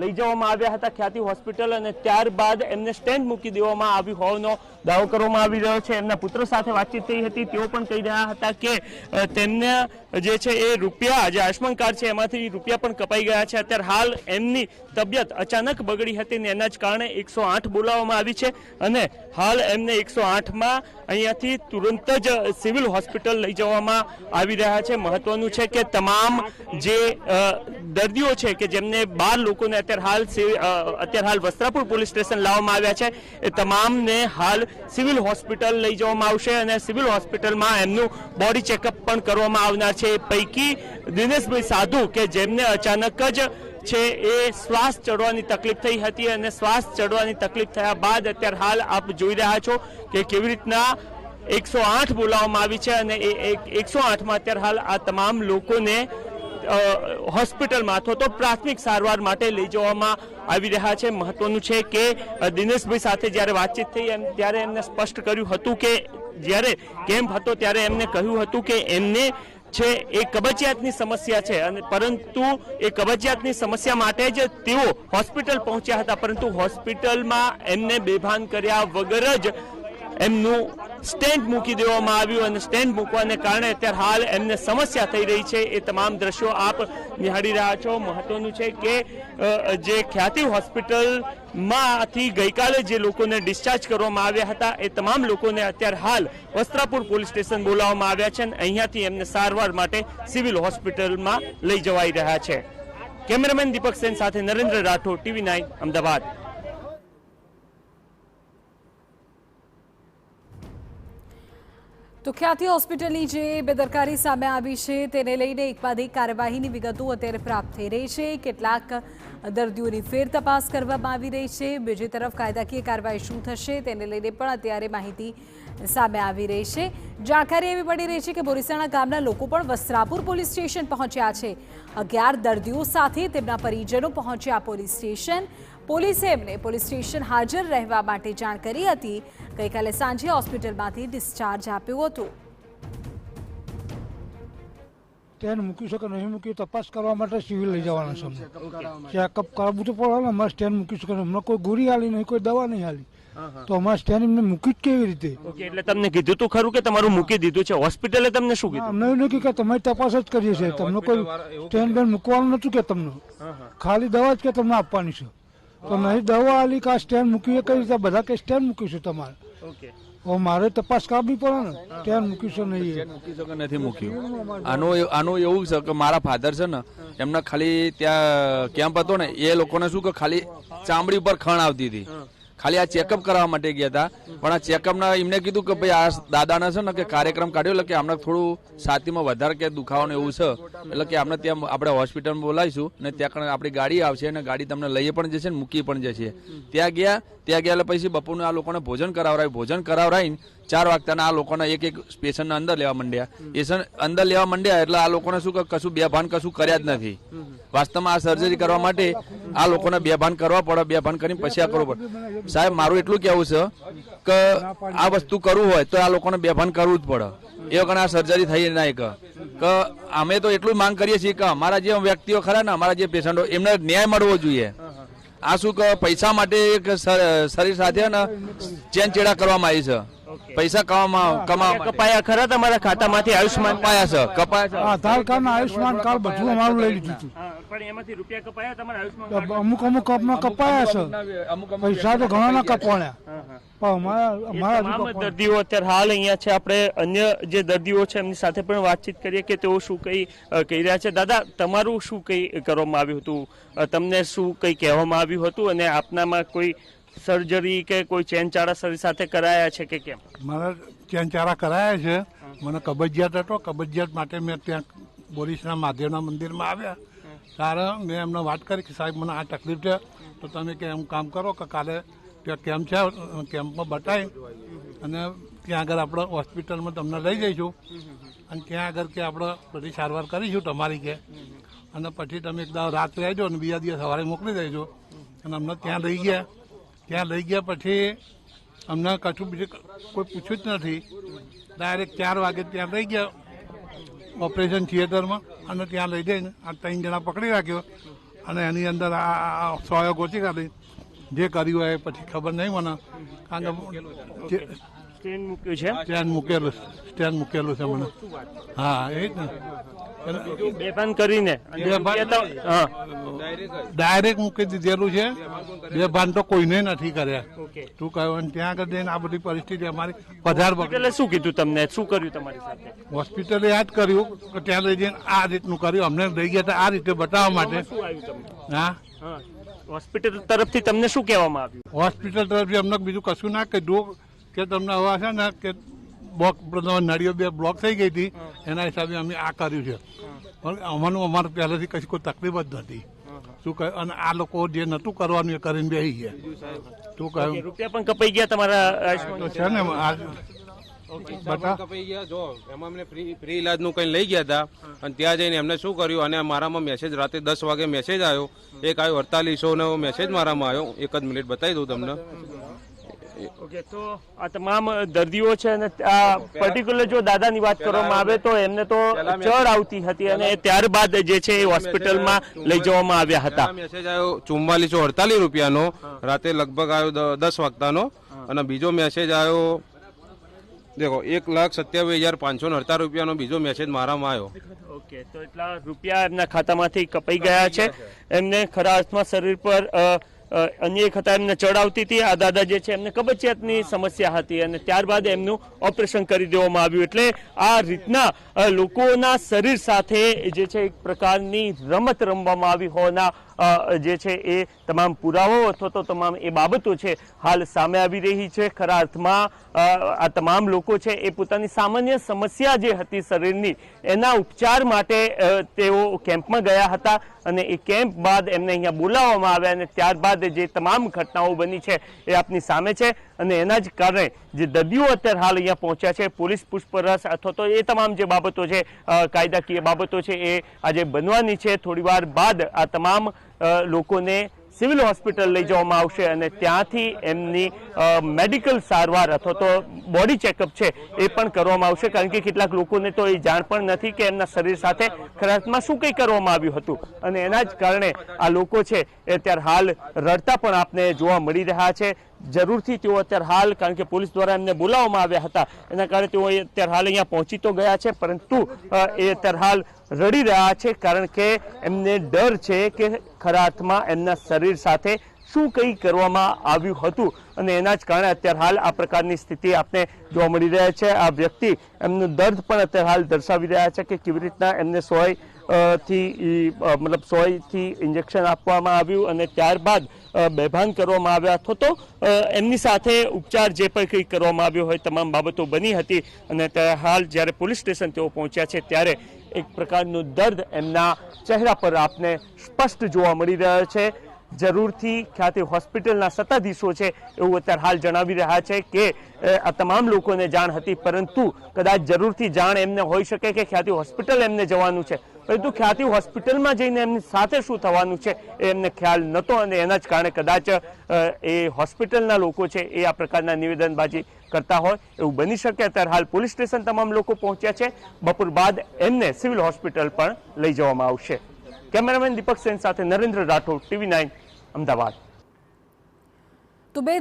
લઈ જવામાં આવ્યા હતા ખ્યાતિ હોસ્પિટલ અને ત્યારબાદ એમને સ્ટેન્ડ મૂકી દેવામાં આવ્યું હોવાનો દાવો કરવામાં આવી રહ્યો છે। એમના પુત્ર સાથે વાતચીત થઈ હતી, તેઓ પણ કહી રહ્યા હતા કે તેમને જે છે એ રૂપિયા, જે આયુષ્માન કાર્ડ છે એમાંથી રૂપિયા પણ કપાઈ ગયા છે। અત્યારે હાલ એમની તબિયત અચાનક બગડી હતી ને એના જ કારણે 108 બોલાવવામાં આવી છે અને હાલ એમને 108માં અહીંયાથી તુરંત જ સિવિલ હોસ્પિટલ લઈ જવામાં આવી રહ્યા છે। મહત્વનું છે કે તમામ જે દર્દીઓ છે કે જેમને 12 લોકોને અત્યારે હાલ વસ્ત્રાપુર પોલીસ સ્ટેશન લાવવામાં આવ્યા છે, એ તમામને હાલ સિવિલ હોસ્પિટલ લઈ જવામાં આવશે અને સિવિલ હોસ્પિટલમાં એમનું બોડી ચેકઅપ પણ કરવામાં આવનાર છે। એ પૈકી દિનેશભાઈ સાધુ કે જેમને અચાનક જ છે એ શ્વાસ ચડવાની તકલીફ થઈ હતી અને શ્વાસ ચડવાની તકલીફ થયા બાદ અત્યારે હાલ આપ જોઈ રહ્યા છો કે કેવી રીતના 108 બોલાવવામાં આવી છે અને એ 108માં અત્યારે હાલ આ તમામ લોકોને હોસ્પિટલમાં અથવા તો પ્રાથમિક સારવાર માટે લઈ જવામાં આવી રહ્યા છે। મહત્વનું છે કે દિનેશભાઈ સાથે જ્યારે વાતચીત થઈ ત્યારે એમને સ્પષ્ટ કર્યું હતું કે જ્યારે કેમ્પ હતો ત્યારે એમને કહ્યું હતું કે એમને છે એ કબજિયાતની સમસ્યા છે અને પરંતુ એ કબજિયાતની સમસ્યા માટે જ તેઓ હોસ્પિટલ પહોંચ્યા હતા, પરંતુ હોસ્પિટલમાં એમને બેભાન કર્યા વગર જ એમનું સ્ટેન્ડ મૂકી દેવામાં આવ્યું અને સ્ટેન્ડ મૂકવાને કારણે અત્યારે હાલ એમને સમસ્યા થઈ રહી છે। એ તમામ દ્રશ્યો આપ નિહાળી રહ્યા છો। મહત્વનું છે કે જે ખ્યાતિ હોસ્પિટલમાંથી ગઈકાલે જે લોકોને ડિસ્ચાર્જ કરવામાં આવ્યા હતા એ તમામ લોકોને અત્યારે હાલ વસ્ત્રાપુર પોલીસ સ્ટેશન બોલાવવામાં આવ્યા છે અને અહીંયાથી એમને સારવાર માટે સિવિલ હોસ્પિટલમાં લઈ જવાઈ રહ્યા છે। કેમેરામેન દીપક સેન સાથે નરેન્દ્ર રાઠોડ, TV9 અમદાવાદ। તો ખ્યાતિ હોસ્પિટલની જે બેદરકારી સામે આવી છે તેને લઈને એક બાદ એક કાર્યવાહીની વિગતો અત્યારે પ્રાપ્ત થઈ રહી છે। કેટલાક દર્દીઓની ફેર તપાસ કરવામાં આવી રહી છે, બીજી તરફ કાયદાકીય કાર્યવાહી શું થશે તેને લઈને પણ અત્યારે માહિતી સામે આવી રહી છે। જાણકારી એવી પડી રહી છે કે બોરીસાણા ગામના લોકો પણ વસ્ત્રાપુર પોલીસ સ્ટેશન પહોંચ્યા છે। 11 દર્દીઓ સાથે તેમના પરિજનો પહોંચ્યા પોલીસ સ્ટેશન। પોલીસે એમને પોલીસ સ્ટેશન હાજર રહેવા માટે જાણ કરી હતી। ગઈકાલે સાંજે હોસ્પિટલમાંથી ડિસ્ચાર્જ આપ્યો હતો। સ્ટેન્ડ મૂકી શકે નહીં મૂકી તપાસ કરવા માટે સિવિલ લઈ જવાના છે, ચેકઅપ કરાવવું તો પડે ને। અમારે સ્ટેન્ડ મૂકી શકે, હમણાં કોઈ ગોળી હાલી નહીં, કોઈ દવા નહીં હાલી, તો અમારે સ્ટેન્ડ એમને મૂકી જ કેવી રીતે? એટલે તમને કીધું તો ખરું કે તમારું મૂકી દીધું છે, હોસ્પિટલે તમને શું કીધું? અમને એવું નથી કે તમારી તપાસ જ કરીએ છીએ, તમને કોઈ સ્ટેન્ડ બેન્ડ મૂકવાનું નતું કે તમને, ખાલી દવા જ કે તમને આપવાની છે, તો નહીં દવા આલી કે આ સ્ટેન્ડ મૂકીએ કઈ રીતે? બધા કે સ્ટેન્ડ મૂકીશું તમારે, મારે તપાસ કરવી પડે ને, સ્ટેન્ડ મૂકીશું નહીં, મૂકી શકે નથી મૂક્યું। આનું એવું છે કે મારા ફાધર છે ને એમને ખાલી ત્યાં કેમ્પ હતો ને એ લોકોને શું કે ખાલી ચામડી ઉપર ખણ આવતી હતી, ખાલી આ ચેકઅપ કરવા માટે ગયા હતા, પણ આ ચેકઅપના એમને કીધું કે ભાઈ આ દાદાને છે ને કે કાર્યક્રમ કાઢ્યો એટલે કે આમને થોડું છાતીમાં વધારે કે દુખાવાનું એવું છે એટલે કે આપણે ત્યાં આપણે હોસ્પિટલમાં બોલાવીશું ને ત્યાં આપણી ગાડી આવશે અને ગાડી તમને લઈ પણ જશે ને મૂકી પણ જશે। ત્યાં ગયા એટલે પછી બપોરનું આ લોકોને ભોજન કરાવરાવીને 4 વાગતાના આ લોકોને એક પેશન્ટને અંદર લેવા માંડ્યા એટલે આ લોકોને શું કશું બેભાન કશું કર્યા જ નથી। વાસ્તવમાં આ સર્જરી કરવા માટે આ લોકોને બેભાન કરવા પડે, બેભાન કરીને પછી આ કરવું પડે। સાહેબ મારું એટલું કહેવું છે કે આ વસ્તુ કરવું હોય તો આ લોકોને બેભાન કરવું જ પડે, એ વખતે આ સર્જરી થઈ ના કે અમે તો એટલું માંગ કરીએ છીએ કે અમારા જે વ્યક્તિઓ ખરા ને, અમારા જે પેશન્ટો એમને ન્યાય મળવો જોઈએ। આ શું કે પૈસા માટે એક શરીર સાથે ને ચેનચેડા કરવામાં આવી છે, પૈસા કપાયા ખરા તમારા ખાતામાંથી? આયુષ્માન કપાયા છે, આધાર કાર્ડ આયુષ્માન કાર્ડ બધું અમારું લઈ લીધું હતું, પણ એમાંથી રૂપિયા કપાયા તમારા આયુષ્માન? અમુક કપાયા છે, પૈસા તો ઘણા ના કપાણ્યા। દર્દીઓ અત્યારે હાલ અહીંયા છે, આપણે અન્ય જે દર્દીઓ છે એમની સાથે પણ વાતચીત કરીએ કે તેઓ શું કહી રહ્યા છે। દાદા, તમારું શું કઈ કરવામાં આવ્યું હતું? તમને શું કઈ કહેવામાં આવ્યું હતું અને આપનામાં કોઈ સર્જરી કે કોઈ ચેનચાળા શરીર સાથે કરાયા છે કે કેમ? મારા ચેનચાળા કરાયા છે, મને કબજિયાત હતો, કબજિયાત માટે મેં ત્યાં બોરીસના મહાદેવના મંદિરમાં આવ્યા ત્યારે મેં એમને વાત કરી કે સાહેબ મને આ તકલીફ છે, તો તમે કે એમ કામ કરો કે કાલે ત્યાં કેમ્પ છે, કેમ્પમાં બતાવી અને ત્યાં આગળ આપણે હોસ્પિટલમાં તમને લઈ જઈશું અને ત્યાં આગળ કે આપણે બધી સારવાર કરીશું તમારી કે, અને પછી તમે એક દાવ રાત રહેજો અને બીજા દિવસ સવારે મોકલી દેજો। અને અમને ત્યાં લઈ ગયા પછી અમને કશું બીજું કોઈ પૂછ્યું જ નથી, ડાયરેક્ટ 4 વાગે ત્યાં લઈ ગયા ઓપરેશન થિયેટરમાં અને ત્યાં લઈ જઈને આ 3 જણા પકડી રાખ્યો અને એની અંદર આ સોયો ગોચી કાઢી જે કર્યું હોય એ પછી ખબર નહીં મને કારણ કે સ્ટેન્ડ મૂક્યું છે, સ્ટેન્ડ મૂકેલું છે મને. હા એ જ ને બેભાન કરીને હા ડાયરેક્ટ મૂકી દીધેલું છે. બે ભાન તો કોઈને નથી કર્યા. ઓકે. તું કહ્યું અને ત્યાં આગળ જઈને આ બધી પરિસ્થિતિ અમારી પધાર એટલે શું કીધું તમને, શું કર્યું તમારી સાથે? હોસ્પિટલે યાદ કર્યું કે ત્યાં લઈ જઈને આ રીતનું કર્યું. અમને લઈ ગયા હતા આ રીતે બતાવવા માટે. શું આવ્યું તમને? હા હા, હોસ્પિટલ તરફથી તમને શું કહેવામાં આવ્યું? હોસ્પિટલ તરફથી અમને બીજું કશું ના કીધું કે તમને હવે છે ને કે નળીઓ બે બ્લોક થઈ ગઈ હતી એના હિસાબે અમે આ કર્યું છે. અમારે પહેલેથી કશી કોઈ તકલીફ જ નથી. શું કહ્યું અને આ લોકો જે નતું કરવાનું એ કરીને બેસી ગયા. શું કહ્યું રૂપિયા પણ કપાઈ ગયા તમારા તો છે ને આ બતા કપાઈ ગયા. જો એમાં અમને ફ્રી ઇલાજનું કંઈ લઈ ગયા હતા અને ત્યાં જઈને એમને શું કર્યું અને મારામાં મેસેજ રાતે 10 વાગે મેસેજ આવ્યો. એક આવ્યો 4800 મેસેજ મારામાં આવ્યો. એક જ મિનિટ બતાવી દઉં તમને. ઓકે, તો આ તમામ દર્દીઓ છે અને આ પર્ટિક્યુલર જો દાદાની વાત કરવામાં આવે તો એમને તો ચડ આવતી હતી અને ત્યારબાદ જે છે એ હોસ્પિટલમાં લઈ જવામાં આવ્યા હતા. મેસેજ આવ્યો 4448 રૂપિયાનો રાતે લગભગ આવ્યો 10 વાગતાનો અને બીજો મેસેજ આવ્યો દેખો 1,27,548 રૂપિયાનો બીજો મેસેજ મારામાં આવ્યો. ઓકે, તો એટલા રૂપિયા એમના ખાતામાંથી કપાઈ ગયા છે. એમને ખરા અર્થમાં શરીર પર અન્ય એક હતા એમને ચડાવતી હતી. આ દાદા જે છે એમને કબજિયાતની સમસ્યા હતી અને ત્યારબાદ એમનું ઓપરેશન કરી દેવામાં આવ્યું. એટલે આ રીતના લોકોના શરીર સાથે જે છે એક પ્રકારની રમત રમવામાં આવી હોવાના જે છે એ તમામ પુરાવાઓ અથવા તો તમામ એ બાબતો છે હાલ સામે આવી રહી છે. ખરા અર્થમાં આ તમામ લોકો છે એ પોતાની સામાન્ય સમસ્યા જે હતી શરીરની એના ઉપચાર માટે તેઓ કેમ્પમાં ગયા હતા અને એ કેમ્પ બાદ એમને અહીંયા બોલાવવામાં આવ્યા અને ત્યારબાદ જે તમામ ઘટનાઓ બની છે એ આપની સામે છે અને એના જ કારણે જે દર્દીઓ અત્યારે હાલ અહીંયા પહોંચ્યા છે પોલીસ પૂછપરછ અથવા તો એ તમામ જે બાબતો છે કાયદાકીય બાબતો છે એ આજે બનવાની છે. થોડી વાર બાદ આ તમામ લોકોને સિવિલ હોસ્પિટલ લઈ જવામાં આવશે અને ત્યાંથી એમની મેડિકલ સારવાર અથવા તો બોડી ચેકઅપ છે એ પણ કરવામાં આવશે. કારણ કે કેટલાક લોકોને તો એ જાણ પણ નથી કે એમના શરીર સાથે ખરાતમાં શું કંઈ કરવામાં આવ્યું હતું અને એના જ કારણે આ લોકો છે એ અત્યારે હાલ રડતા પણ આપને જોવા મળી રહ્યા છે. જરૂરથી તેઓ અત્યારે હાલ કારણ કે પોલીસ દ્વારા એમને બોલાવવામાં આવ્યા હતા એના કારણે તેઓ અત્યારે હાલ અહીંયા પહોંચી તો ગયા છે પરંતુ એ અત્યારે હાલ રડી રહ્યા છે કારણ કે એમને ડર છે કે ખરા અર્થમાં એમના શરીર સાથે શું કંઈ કરવામાં આવ્યું હતું અને એના જ કારણે અત્યારે હાલ આ પ્રકારની સ્થિતિ આપને જોવા મળી રહી છે. આ વ્યક્તિ એમનું દર્દ પણ અત્યારે હાલ દર્શાવી રહ્યા છે કે કેવી રીતના એમને સોયથી ઇન્જેક્શન આપવામાં આવ્યું અને ત્યારબાદ બેભાન કરવામાં આવ્યા અથવા તો એમની સાથે ઉપચાર જે પણ કંઈ કરવામાં આવ્યો હોય તમામ બાબતો બની હતી અને અત્યારે હાલ જ્યારે પોલીસ સ્ટેશન તેઓ પહોંચ્યા છે ત્યારે એક પ્રકારનું દર્દ એમના ચહેરા પર આપને સ્પષ્ટ જોવા મળી રહ્યો છે. જરૂરથી ખ્યાતિ હોસ્પિટલના સત્તાધીશો છે એવું અત્યારે હાલ જણાવી રહ્યા છે કે આ તમામ લોકોને જાણ હતી પરંતુ કદાચ જરૂરથી જાણ એમને હોઈ શકે કે ખ્યાતિ હોસ્પિટલ એમને જવાનું છે પરંતુ ખ્યાતિ હોસ્પિટલમાં જઈને એમની સાથે શું થવાનું છે એ એમને ખ્યાલ નહોતો અને એના જ કારણે કદાચ એ હોસ્પિટલના લોકો છે એ આ પ્રકારના નિવેદનબાજી કરતા હોય એવું બની શકે. અત્યારે હાલ પોલીસ સ્ટેશન તમામ લોકો પહોંચ્યા છે. બપોર બાદ એમને સિવિલ હોસ્પિટલ પણ લઈ જવામાં આવશે. કેમેરામેન દીપક સેન સાથે નરેન્દ્ર રાઠોડ, TV9 અમદાવાદ. તો બે